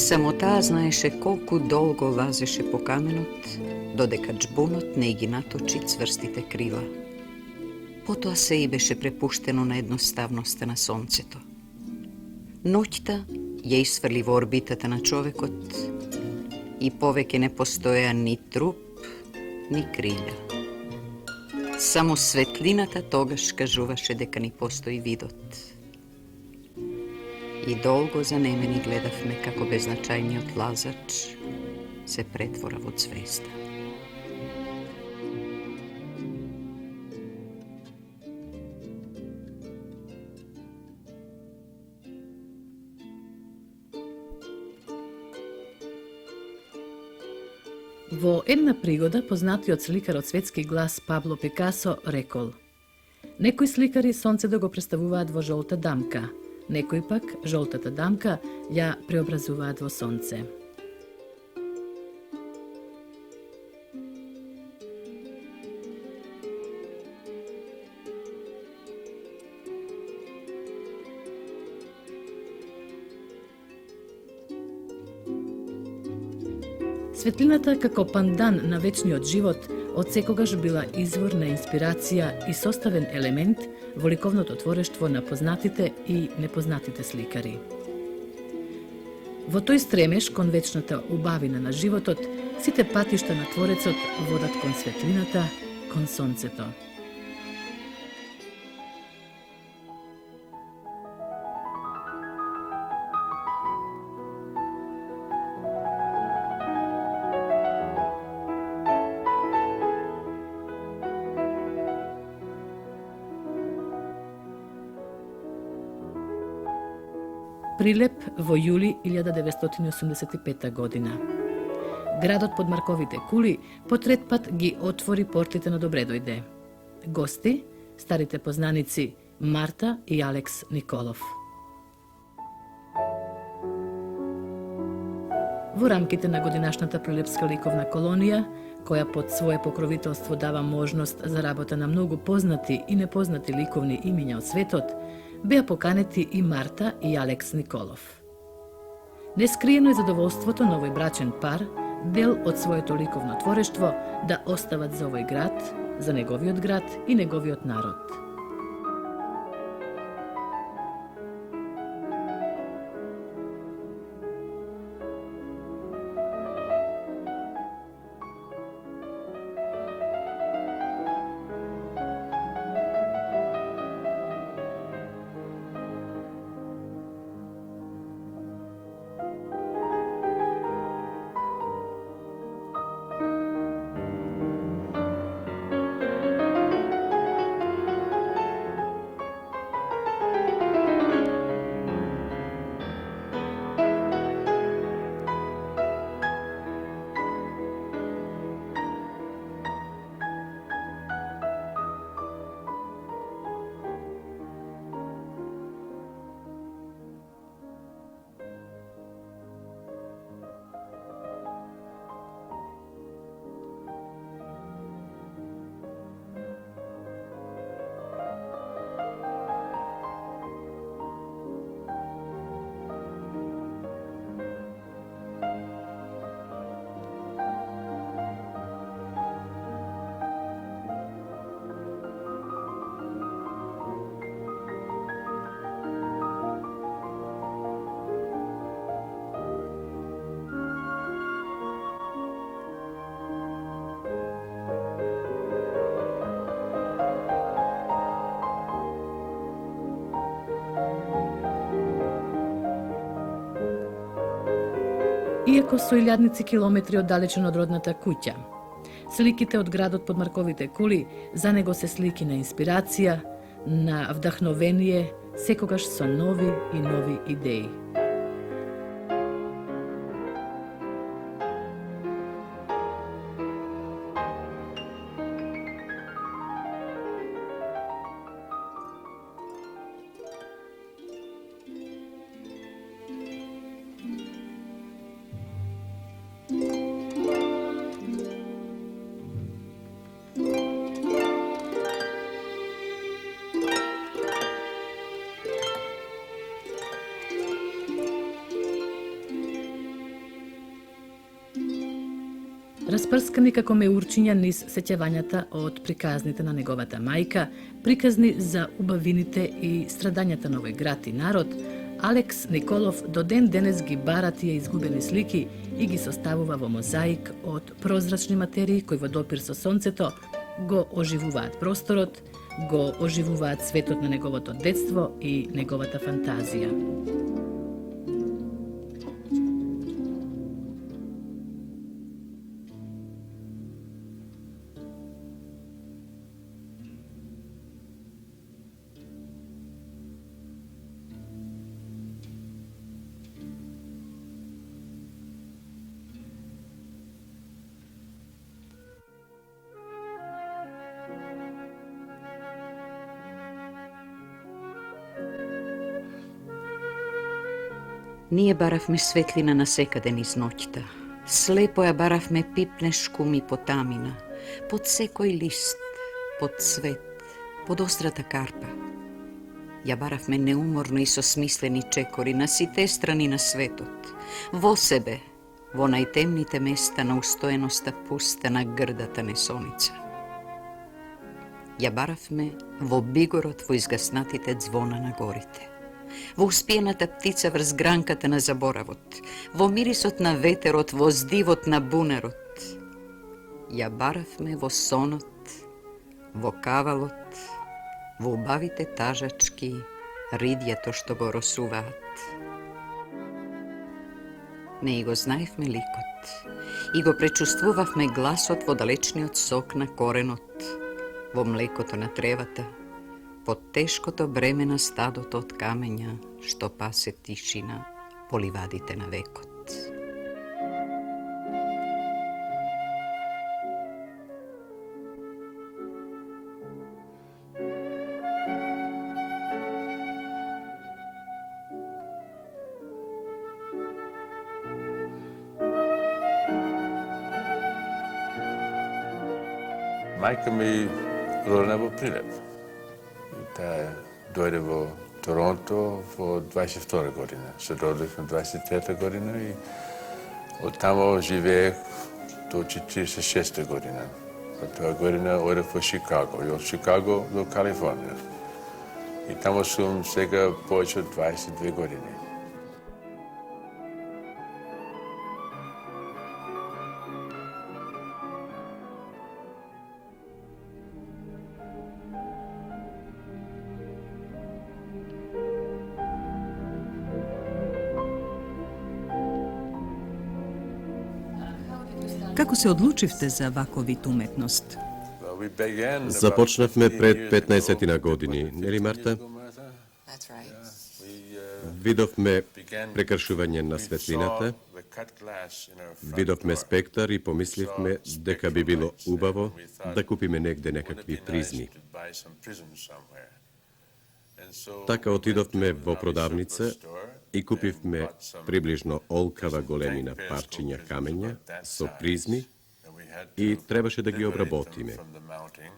Само таа знаеше колку долго лазеше по каменот, додека джбунот не ги наточи цврстите крила. Потоа се и беше препуштено на едноставноста на сонцето. Ноќта ја исфрли во орбитата на човекот и повеќе не постоеа ни труп, ни крилја. Само светлината тогаш кажуваше дека ни постои видот. И долго занемени гледавме како беззначајниот лазач се претвора во цвеста. Во една пригода познатиот сликар од светски глас Пабло Пикасо рекол: некои сликари сонцето го представуваат во жолта дамка, некои пак жолтата дамка ја преобразуваат во сонце. Светлината како пандан на вечниот живот од секогаш била извор на инспирација и составен елемент во ликовното творештво на познатите и непознатите сликари. Во тој стремеж кон вечната убавина на животот, сите патишта на Творецот водат кон светлината, кон сонцето. Прилеп во јули 1985 година. Градот под Марковите кули по трет пат ги отвори портите на Добредојде. Гости, старите познаници Марта и Алекс Николов. Во рамките на годинашната Прилепска ликовна колонија, која под свое покровителство дава можност за работа на многу познати и непознати ликовни имиња од светот, беа поканети и Марта и Алекс Николов. Нескриено е задоволството на овој брачен пар, дел од своето ликовно творештво, да остават за овој град, за неговиот град и неговиот народ. Иако со илјадници километри оддалечен од родната куќа, сликите од градот под Марковите кули за него се слики на инспирација, на вдахновение, секогаш со нови и нови идеи. распрскани како меурчиња низ сеќавањата од приказните на неговата мајка, приказни за убавините и страдањата на овој град и народ, Алекс Николов до ден денес ги бара тие изгубени слики и ги составува во мозаик од прозрачни материи кои во допир со сонцето го оживуваат просторот, го оживуваат светот на неговото детство и неговата фантазија. Ние баравме светлина насекаде низ ноќта. Слепо ја баравме пипнешку ми потамина, под секој лист, под цвет, под острата карпа. Ја баравме неуморно и со смислени чекори на сите страни на светот, во себе, во најтемните места на устоеноста пуста на грдата несоница. Ја баравме во бигорот во изгаснатите ѕвона на горите, во успиената птица врз гранката на заборавот, во мирисот на ветерот, во здивот на бунерот. Ја баравме во сонот, во кавалот, во убавите тажачки, ридјето што го росуваат. Не и го знаевме ликот, и го пречувствувавме гласот во далечниот сок на коренот, во млекото на тревата, под тешкото бреме на стадото од камења што пасе тишина по ливадите на векот. Мајка ми родена во Прилеп. Таа дојде во Торонто во 22 година. Се родив на 23 година и од тамо живеех до 46 година. Од тоа година одев во Чикаго и од Чикаго до Калифорнија. И тамо сум сега повеќе од 22 години. Како се одлучивте за ваков вид уметност? Започнавме пред 15 години, нели Марта? Видовме прекршување на светлината, видовме спектар и помисливме дека би било убаво да купиме негде некакви призми. Така отидовме во продавница и купивме приближно олкава големина парчиња камења со призми и требаше да ги обработиме,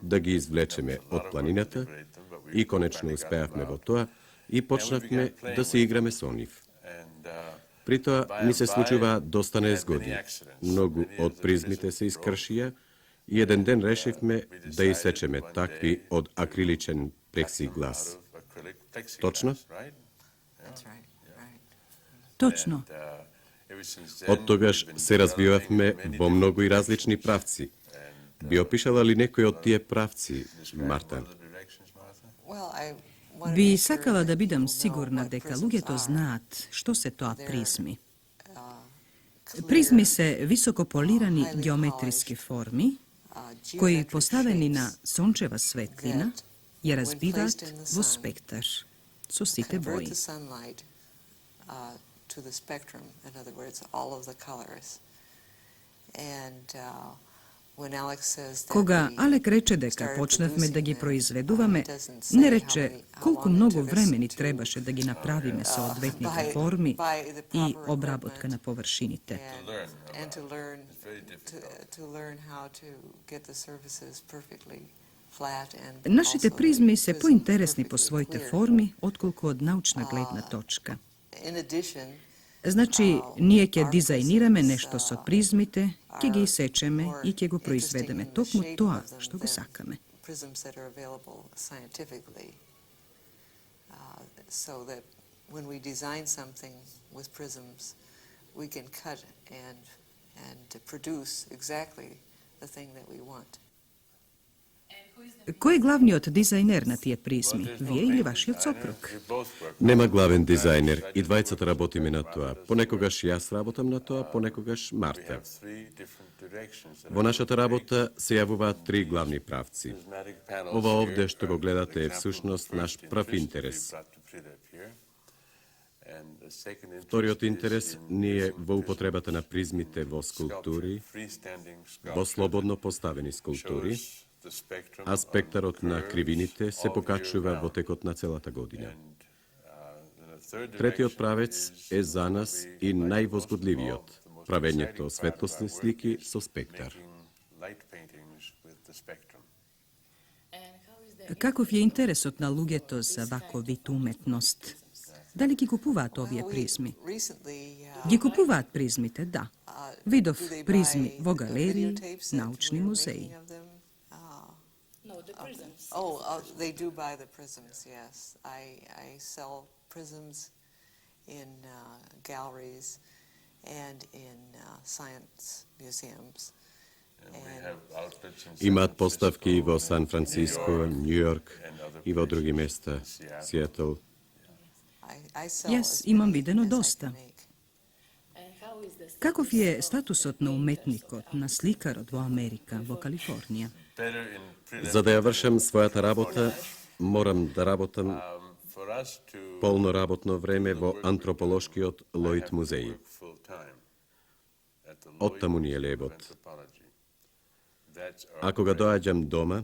да ги извлечеме од планината и конечно успеавме во тоа и почнавме да се играме со нив. При тоа ни се случува доста незгоди. Многу од призмите се искршија и еден ден решивме да исечеме такви од акриличен плексиглас. Точно? Точно. Од тогаш се развивавме во многу и различни правци. Би опишала ли некој од тие правци, Марта? Би сакала да бидам сигурна дека луѓето знаат што се тоа призми. Призми се високополирани геометриски форми, кои поставени на сончева светлина, ја разбиваат во спектар со сите бои. To the spectrum, in other words, all of the colors. And when Alex says that Кога Алек рече дека почнавме да ги произведуваме, не рече колку многу време ни требаше да ги направиме соодветните форми и обработка на површините. And to learn how to get the surfaces perfectly flat and Нашите призми се поинтересни по своите форми отколку од научна гледна точка. In addition, Значи, ние ќе дизајнираме нешто со призмите, ќе ги исечеме и ќе го произведеме токму тоа што го сакаме. Prisms that are available scientifically, so that when we design something with prisms, we can cut and produce exactly the thing that we want. Кој е главниот дизајнер на тие призми? Вие или вашиот сопруг? Нема главен дизајнер и двајцата работиме на тоа. Понекогаш јас работам на тоа, понекогаш Марта. Во нашата работа се јавуваат три главни правци. Ова овде што го гледате е всушност наш прв интерес. Вториот интерес ни е во употребата на призмите во скулптури, во слободно поставени скулптури, а спектарот на кривините се покачува во текот на целата година. Третиот правец е за нас и највозбудливиот, правењето светлосни слики со спектар. Каков е интересот на луѓето за ваков вид уметност? Дали ги купуваат овие призми? Ги купуваат призмите, да. Видов призми во галерии, научни музеи. They do buy the prisms, yes. I sell prisms in galleries and in science museums. Имаат поставки во Сан Франциско, Њујорк и во други места, Сиетл. Јас имам видено доста. Каков е статусот на уметникот, на сликарот во Америка, во Калифорнија? За да ја вршам својата работа, морам да работам полно работно време во антрополошкиот Лоид музеј. Оттаму ни е лебот. А кога доаѓам дома,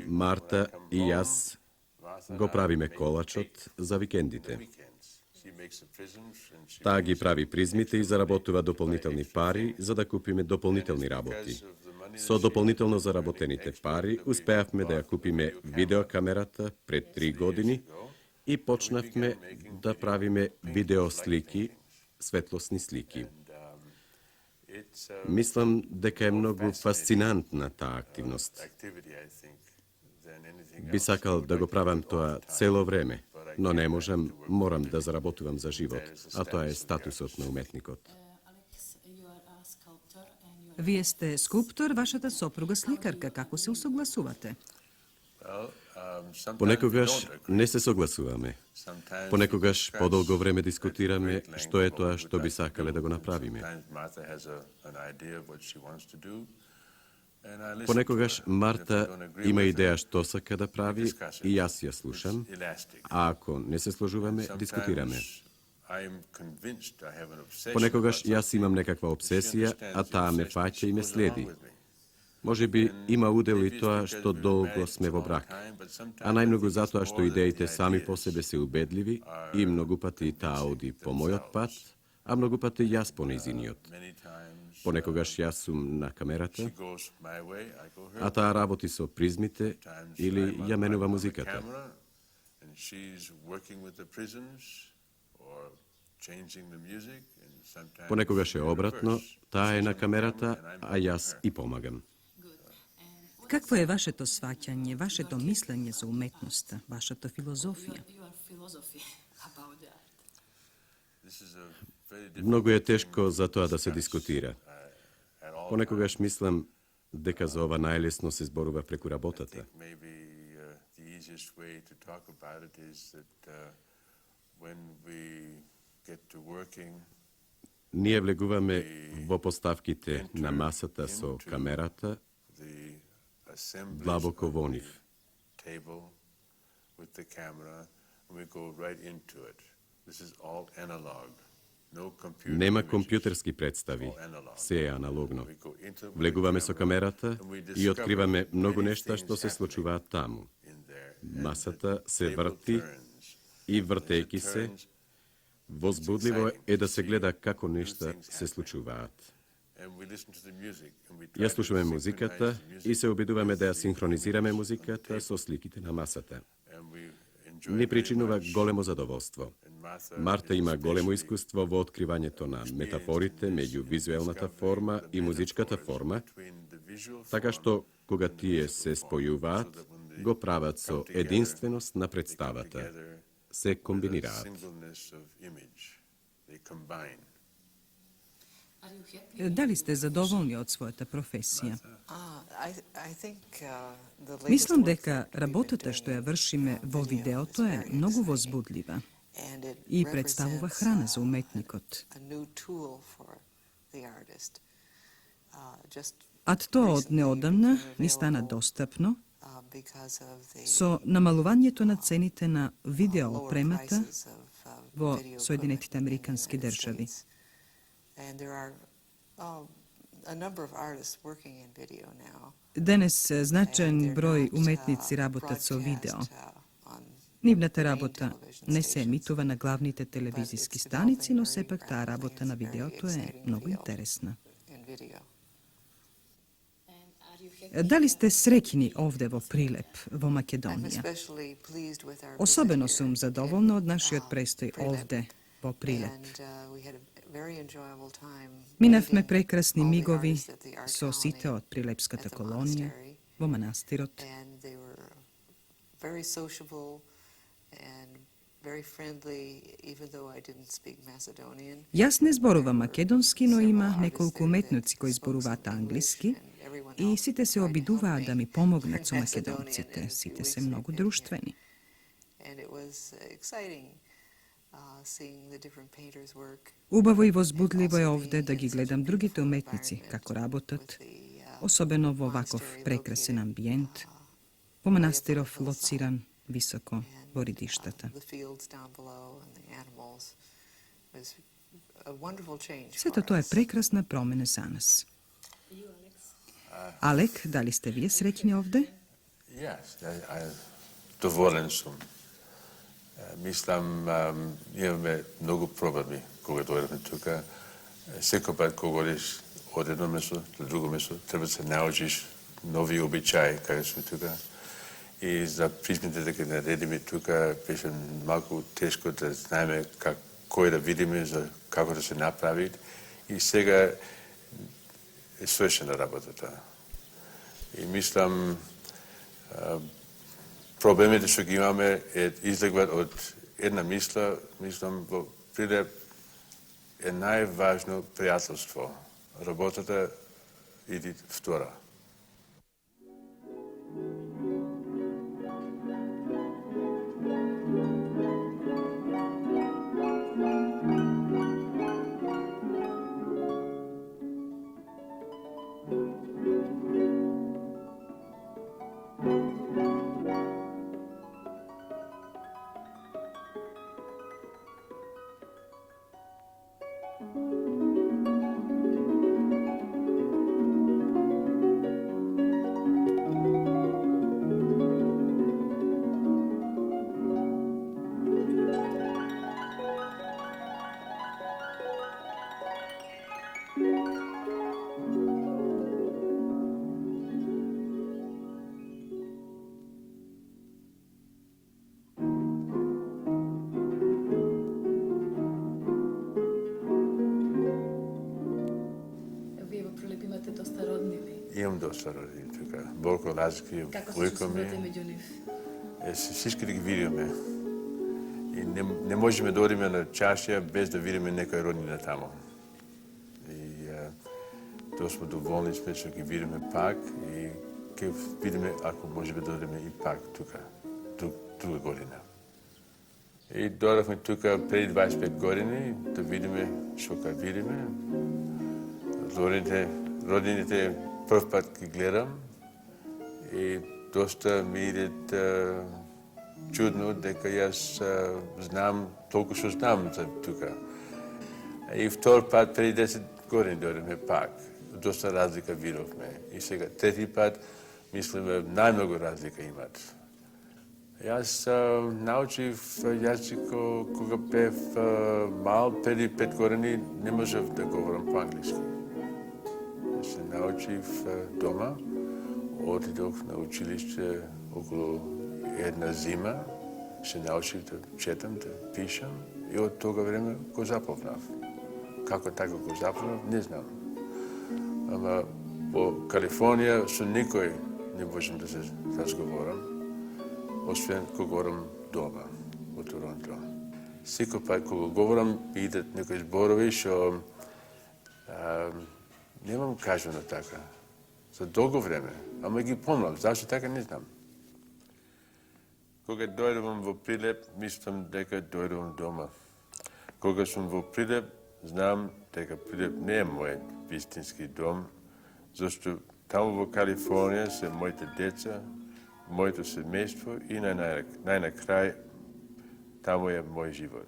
Марта и јас го правиме колачот за викендите. Таа ги прави призмите и заработува дополнителни пари за да купиме дополнителни работи. Со дополнително заработените пари успеавме да ја купиме видеокамерата пред 3 години и почнавме да правиме видеослики, светлосни слики. Мислам дека е многу фасцинантна таа активност. Би сакал да го правам тоа цело време, но не можам, морам да заработувам за живот, а тоа е статусот на уметникот. Вие сте скулптор, вашата сопруга сликарка. Како се усогласувате? Понекогаш не се согласуваме. Понекогаш подолго време дискутираме што е тоа што би сакале да го направиме. Понекогаш Марта има идеја што сака да прави и јас ја слушам, а ако не се сложуваме, дискутираме. Понекогаш јас имам некаква обсесија, а таа ме фаќа и ме следи. Може би има удел и тоа што долго сме во брак, а најмногу затоа што идеите сами по себе се убедливи и многу пати таа оди по мојот пат, а многу пати јас по нејзиниот. Понекогаш јас сум на камерата, а таа работи со призмите или ја менува музиката. Понекогаш е обратно, таа е на камерата, а јас и помагам. Какво е вашето сваќање, вашето мислење за уметноста, вашата филозофија? Многу е тешко за тоа да се дискутира. Понекогаш мислам дека за ова најлесно се зборува преку работата. Ние влегуваме во поставките на масата со камерата, длабоко во нив. Нема компјутерски представи, се е аналогно. Влегуваме со камерата и откриваме многу нешта што се случуваат таму. Масата се врти и вртејќи се, возбудливо е да се гледа како нешта се случуваат. Ја слушаме музиката и се обидуваме да ја синхронизираме музиката со сликите на масата. mi pričinува големо задоволство. Марта има големо искуство во откривањето на метафорите меѓу визуелната форма и музичката форма, така што кога тие се спојуваат, го прават со единственост на представата, се комбинираат. Дали сте задоволни од својата професија? I think the latest Мислам work дека that we've been работата doing што ја in вршиме во video видеото is е very многу exciting. возбудлива And it и представува represents, храна за уметникот. a new tool for the artist. Just А тоа од recently неодамна became ни стана available, достапно because of the со намалувањето на цените на lower видеоопремата prices of, во video Соединетите equipment in the Американски United држави. States. And there are a number of artists working in video now. Денес And значаен they're број not, уметници работат со видео. broadcast, on Нивната main работа television не се stations. емитува на главните телевизиски it's станици, но developing сепак very таа rapidly. работа It's на very видеото е exciting многу video. интересна. In video. Дали сте среќни овде во Прилеп, во I'm Македонија? especially pleased with our Особено visit сум here задоволна in, од нашиот престој Prilep. овде, во Прилеп. And, we had a very enjoyable time Минавме meeting прекрасни all the мигови artists at the art со сите colony од Прилепската at the колонија, monastery. во манастирот. And they were very sociable and very friendly, even though I didn't speak Macedonian. Јас не зборувам македонски, но има Several неколку artists there уметници that кои spoke зборуваат some English, англиски and everyone и else сите се tried to help обидуваат me да ми помогнат со learn Macedonian македонците. in the few Сите weeks се we've многу been here. друштвени. And it was exciting seeing the different painters' work. Убаво и возбудливо е овде да ги гледам другите уметници како работат, особено во ваков прекрасен амбиент, во манастиров лоциран високо во ридиштата. Сето тоа е прекрасна промена за нас. Алек, дали сте вие среќни овде? Yes, доволен сум. Мислам, имаме многу проблеми кога дојдеме тука. Секој пат кога одиш од едно место до друго место, треба да се научиш нови обичаи кога сме тука. И за призмите дека наредиме тука беше малку тешко да знаеме кој да видиме, за како да се направи. И сега е свршена работата. И мислам, проблемите што ги имаме излегват од една мисла, мислам во Прилеп е најважно пријателство. Работата иди втора. Вие во Прилеп имате доста роднини. Имам доста родини тука. Борко Лазки, Како се ујко ми. чувствувате меѓу нив? Всички да ги видиме. И не можеме да одиме на чашија без да видиме некоја роднина тамо. И тоа сме доволни сме што ги видиме пак и ќе видиме ако можеме да одиме и пак тука, друга година. И дојдовме тука преди 25 години да видиме што ка видиме. Родините прв пат ги гледам и доста ми идет чудно дека јас знам толку што знам за тука. И втор пат преди 10 години дојдеме пак. Доста разлика видовме. И сега трети пат мислиме најмногу разлика имат. Јас научив јазико кога бев мал, преди 5 години не можев да говорам по-англиски. Се научив дома, отидох на училиште околу една зима, се научих да четам, да пишам и од тога време го запомнав. Како така го запомнав, не знам. Ама по Калифорнија со никој не можам да се разговорам, освен кога говорам дома, во Торонто. Секој пат кога говорам, идат некои зборови што немам кажано така. За долго време, ама ги помнам, зашто така не знам. Кога дојдувам во Прилеп, мислам дека дојдувам дома. Кога сум во Прилеп, знам дека Прилеп не е мојот вистински дом, зашто таму во Калифорнија се моите деца, моето семејство и најнакрај таму е мој живот.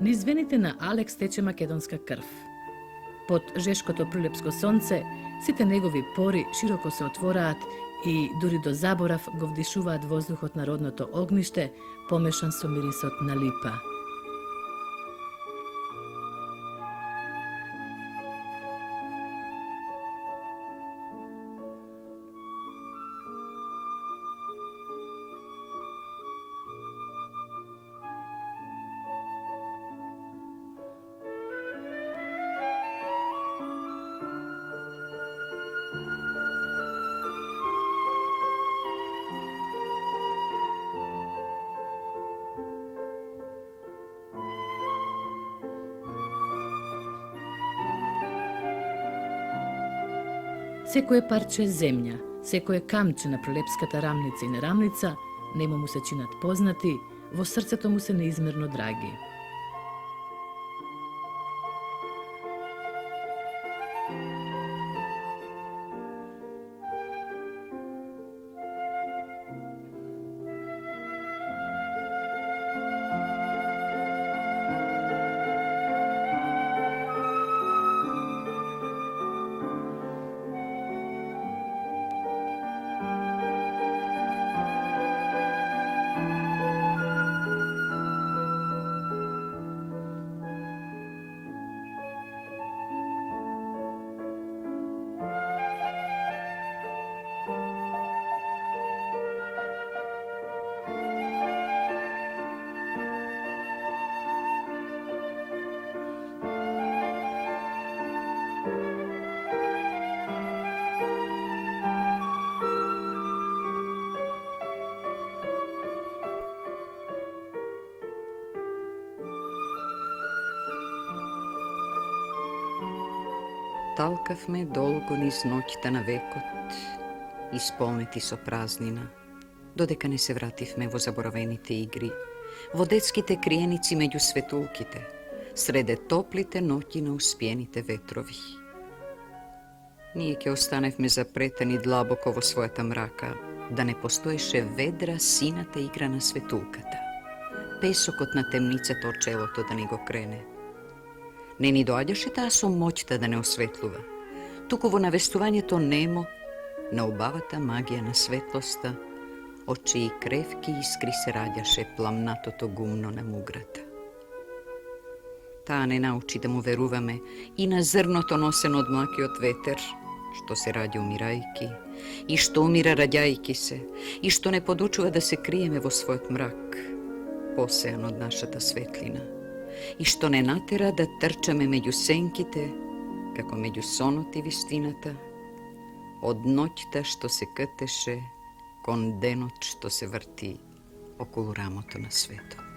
Низ вените на Алекс тече македонска крв. Под жешкото прилепско сонце, сите негови пори широко се отвораат и дури до заборав го вдишуваат воздухот на родното огниште, помешан со мирисот на липа. Секое парче земја, секое камче на прилепската рамница и нерамница, нему му се чинат познати, во срцето му се неизмерно драги. Талкавме долго низ ноќта на векот, исполнети со празнина, додека не се вративме во заборавените игри, во детските криеници меѓу светулките, среде топлите ноќи на успиените ветрови. Ние ќе останевме запретени длабоко во својата мрака, да не постоеше ведра сината игра на светулката, песокот на темницата од челото да ни го крене. Не ни доаѓаше таа со моќта да не осветлува, туку во навестувањето немо на убавата магија на светлоста, од чии кревки искри се раѓаше пламнатото гумно на муграта. Таа не научи да му веруваме и на зрното носено од млакиот ветер, што се раѓа умирајки, и што умира раѓајки се, и што не подучува да се криеме во својот мрак, посеан од нашата светлина, и што не натера да трчаме меѓу сенките, како меѓу сонот и вистината, од ноќта што се катеше кон денот што се врти околу рамото на светот.